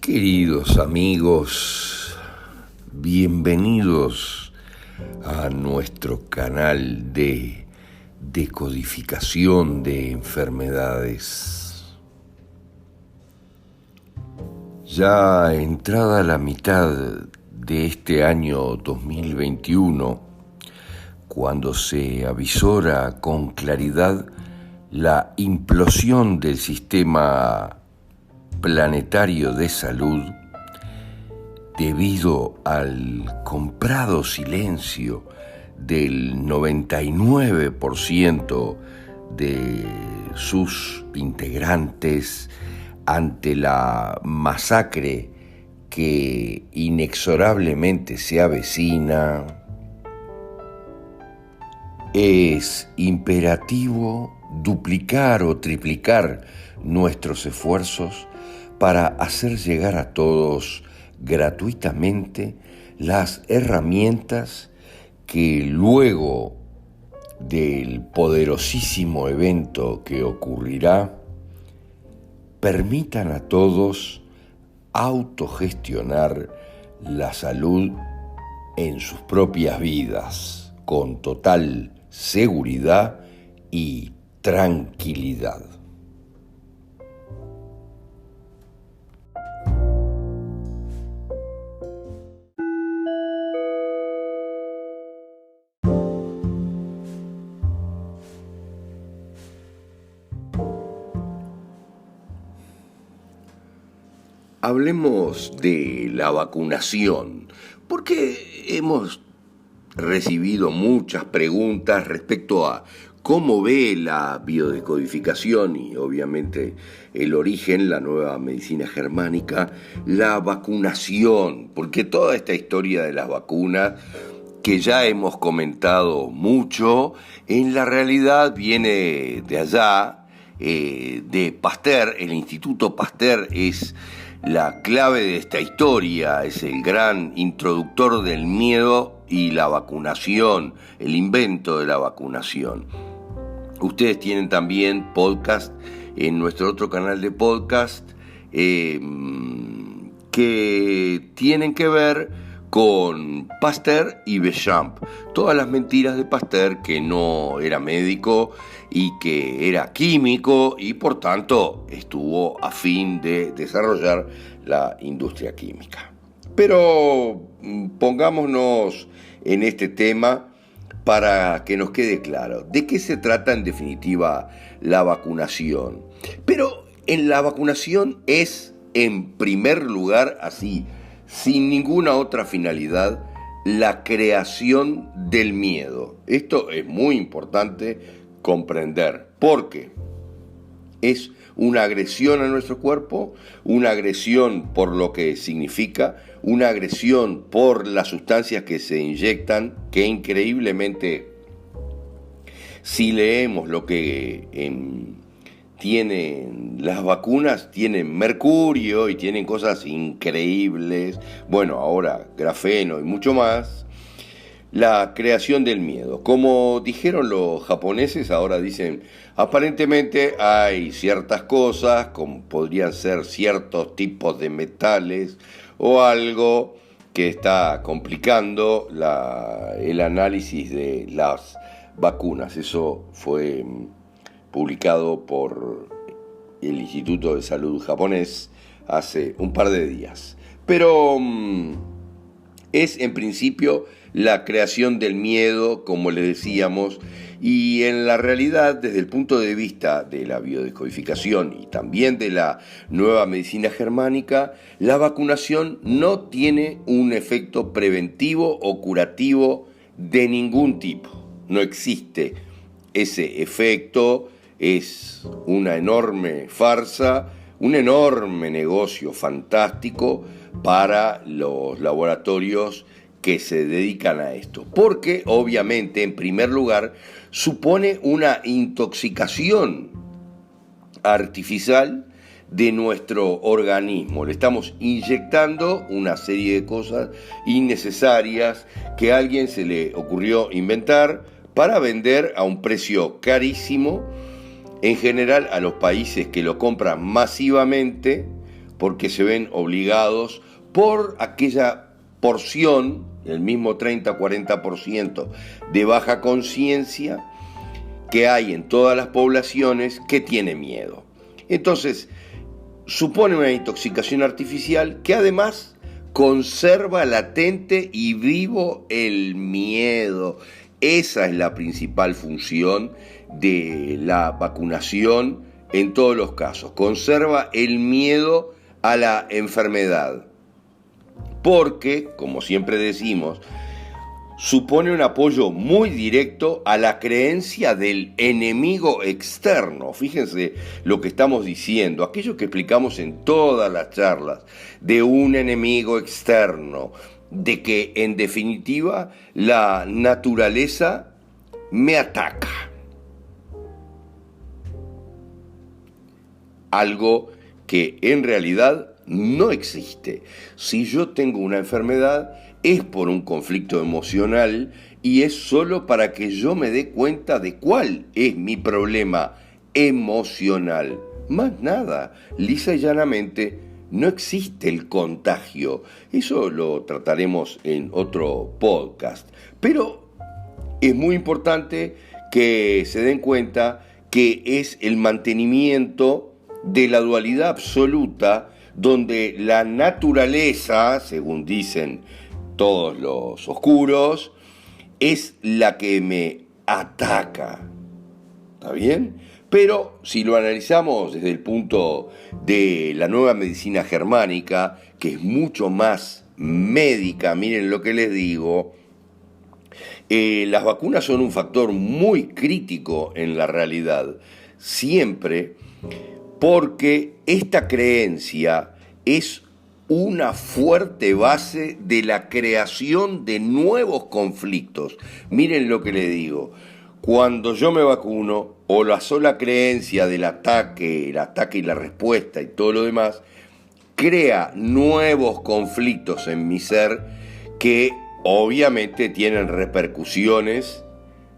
Queridos amigos, bienvenidos a nuestro canal de decodificación de enfermedades. Ya entrada la mitad de este año 2021, cuando se avisora con claridad la implosión del sistema planetario de salud debido al comprado silencio del 99% de sus integrantes ante la masacre que inexorablemente se avecina, es imperativo duplicar o triplicar nuestros esfuerzos para hacer llegar a todos gratuitamente las herramientas que luego del poderosísimo evento que ocurrirá permitan a todos autogestionar la salud en sus propias vidas con total seguridad y tranquilidad. Hablemos de la vacunación, porque hemos recibido muchas preguntas respecto a cómo ve la biodecodificación y obviamente el origen, la nueva medicina germánica, la vacunación, porque toda esta historia de las vacunas que ya hemos comentado mucho, en la realidad viene de allá, de Pasteur. El Instituto Pasteur es la clave de esta historia, es el gran introductor del miedo y la vacunación, el invento de la vacunación. Ustedes tienen también podcast en nuestro otro canal de podcast que tienen que ver con Pasteur y Béchamp. Todas las mentiras de Pasteur, que no era médico y que era químico y por tanto estuvo a fin de desarrollar la industria química. Pero pongámonos en este tema para que nos quede claro de qué se trata en definitiva la vacunación. Pero en la vacunación es, en primer lugar, así, sin ninguna otra finalidad, la creación del miedo. Esto es muy importante comprender, porque es una agresión a nuestro cuerpo, una agresión por lo que significa, una agresión por las sustancias que se inyectan, que increíblemente, si leemos lo que tienen las vacunas, tienen mercurio y tienen cosas increíbles, bueno, ahora grafeno y mucho más. La creación del miedo. Como dijeron los japoneses, ahora dicen, aparentemente hay ciertas cosas, como podrían ser ciertos tipos de metales o algo que está complicando el análisis de las vacunas. Eso fue publicado por el Instituto de Salud japonés hace un par de días. Pero es en principio la creación del miedo, como le decíamos, y en la realidad, desde el punto de vista de la biodecodificación y también de la nueva medicina germánica, la vacunación no tiene un efecto preventivo o curativo de ningún tipo. No existe ese efecto, es una enorme farsa, un enorme negocio fantástico para los laboratorios que se dedican a esto, porque obviamente, en primer lugar, supone una intoxicación artificial de nuestro organismo. Le estamos inyectando una serie de cosas innecesarias que a alguien se le ocurrió inventar para vender a un precio carísimo, en general a los países que lo compran masivamente, porque se ven obligados por aquella porción, el mismo 30-40% de baja conciencia que hay en todas las poblaciones que tiene miedo. Entonces, supone una intoxicación artificial que además conserva latente y vivo el miedo. Esa es la principal función de la vacunación en todos los casos. Conserva el miedo a la enfermedad. Porque, como siempre decimos, supone un apoyo muy directo a la creencia del enemigo externo. Fíjense lo que estamos diciendo, aquello que explicamos en todas las charlas, de un enemigo externo, de que en definitiva la naturaleza me ataca. Algo que en realidad no existe. Si yo tengo una enfermedad, es por un conflicto emocional y es solo para que yo me dé cuenta de cuál es mi problema emocional. Más nada, lisa y llanamente, no existe el contagio. Eso lo trataremos en otro podcast. Pero es muy importante que se den cuenta que es el mantenimiento de la dualidad absoluta, donde la naturaleza, según dicen todos los oscuros, es la que me ataca. ¿Está bien? Pero si lo analizamos desde el punto de la nueva medicina germánica, que es mucho más médica, miren lo que les digo, las vacunas son un factor muy crítico en la realidad, siempre, porque esta creencia es una fuerte base de la creación de nuevos conflictos. Miren lo que les digo, cuando yo me vacuno, o la sola creencia del ataque, el ataque y la respuesta y todo lo demás, crea nuevos conflictos en mi ser que obviamente tienen repercusiones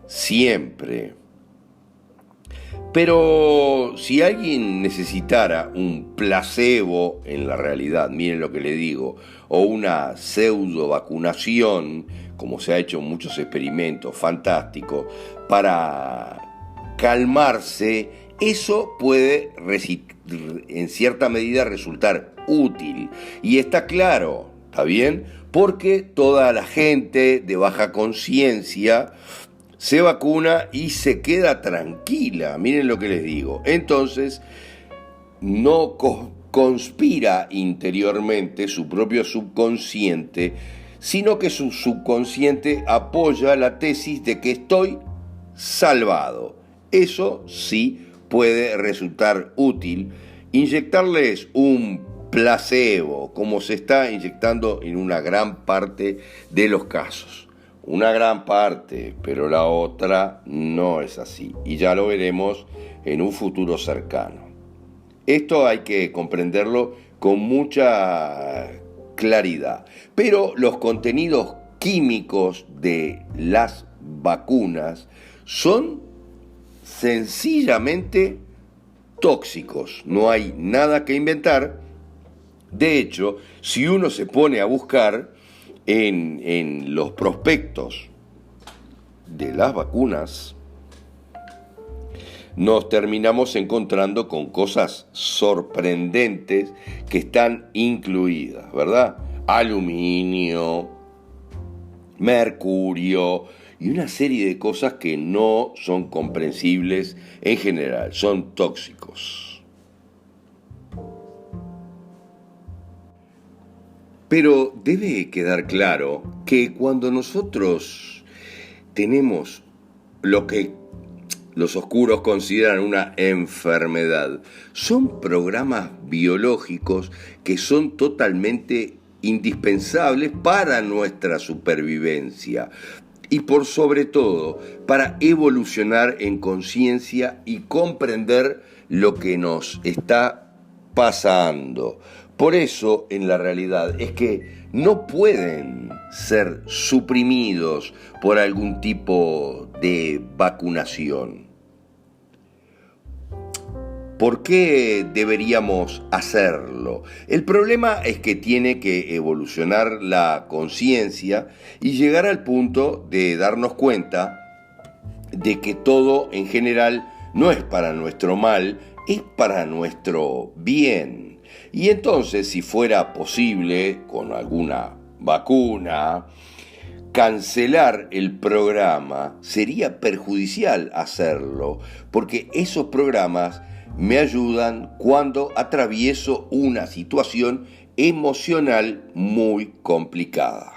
siempre. Pero si alguien necesitara un placebo en la realidad, miren lo que le digo, o una pseudo vacunación, como se ha hecho en muchos experimentos fantásticos, para calmarse, eso puede en cierta medida resultar útil. Y está claro, ¿está bien? Porque toda la gente de baja conciencia se vacuna y se queda tranquila, miren lo que les digo. Entonces, no conspira interiormente su propio subconsciente, sino que su subconsciente apoya la tesis de que estoy salvado. Eso sí puede resultar útil, inyectarles un placebo, como se está inyectando en una gran parte de los casos. Una gran parte, pero la otra no es así, y ya lo veremos en un futuro cercano. Esto hay que comprenderlo con mucha claridad, pero los contenidos químicos de las vacunas son sencillamente tóxicos, no hay nada que inventar. De hecho, si uno se pone a buscar en los prospectos de las vacunas, nos terminamos encontrando con cosas sorprendentes que están incluidas, ¿verdad? Aluminio, mercurio y una serie de cosas que no son comprensibles en general, son tóxicos. Pero debe quedar claro que cuando nosotros tenemos lo que los oscuros consideran una enfermedad, son programas biológicos que son totalmente indispensables para nuestra supervivencia y por sobre todo para evolucionar en conciencia y comprender lo que nos está pasando. Por eso, en la realidad, es que no pueden ser suprimidos por algún tipo de vacunación. ¿Por qué deberíamos hacerlo? El problema es que tiene que evolucionar la conciencia y llegar al punto de darnos cuenta de que todo en general no es para nuestro mal, es para nuestro bien. Y entonces, si fuera posible, con alguna vacuna, cancelar el programa, sería perjudicial hacerlo, porque esos programas me ayudan cuando atravieso una situación emocional muy complicada.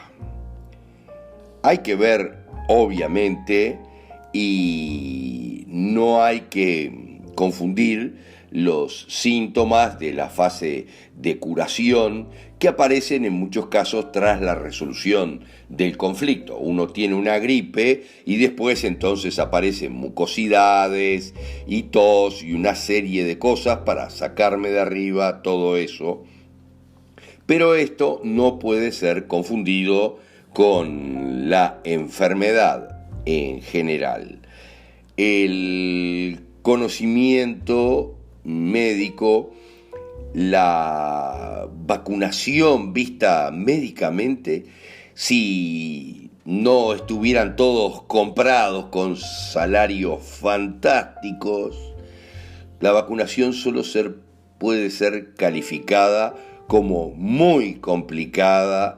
Hay que ver, obviamente, y no hay que confundir los síntomas de la fase de curación que aparecen en muchos casos tras la resolución del conflicto. Uno tiene una gripe y después entonces aparecen mucosidades y tos y una serie de cosas para sacarme de arriba todo eso. Pero esto no puede ser confundido con la enfermedad en general. El conocimiento médico, la vacunación vista médicamente, si no estuvieran todos comprados con salarios fantásticos, la vacunación puede ser calificada como muy complicada,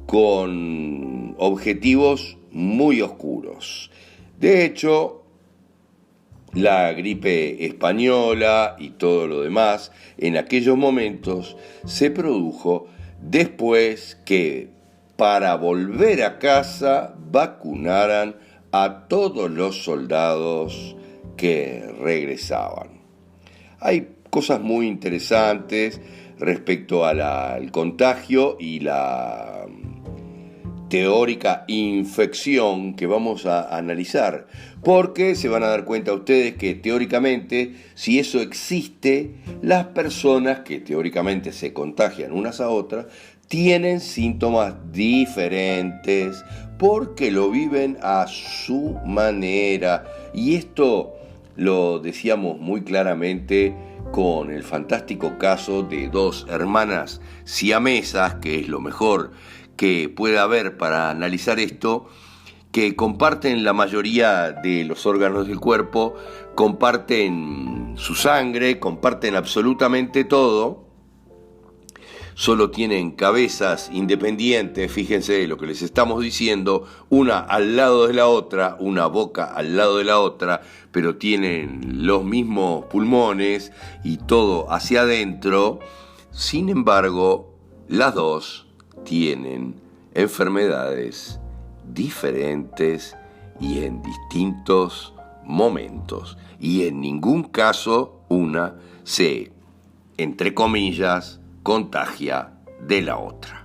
con objetivos muy oscuros. De hecho, la gripe española y todo lo demás en aquellos momentos se produjo después que, para volver a casa, vacunaran a todos los soldados que regresaban. Hay cosas muy interesantes respecto al contagio y la teórica infección que vamos a analizar, porque se van a dar cuenta ustedes que teóricamente, si eso existe, las personas que teóricamente se contagian unas a otras tienen síntomas diferentes porque lo viven a su manera, y esto lo decíamos muy claramente con el fantástico caso de dos hermanas siamesas, que es lo mejor que pueda haber para analizar esto, que comparten la mayoría de los órganos del cuerpo, comparten su sangre, comparten absolutamente todo, solo tienen cabezas independientes, fíjense lo que les estamos diciendo, una al lado de la otra, una boca al lado de la otra, pero tienen los mismos pulmones y todo hacia adentro. Sin embargo, las dos tienen enfermedades diferentes y en distintos momentos, y en ningún caso una se, entre comillas, contagia de la otra.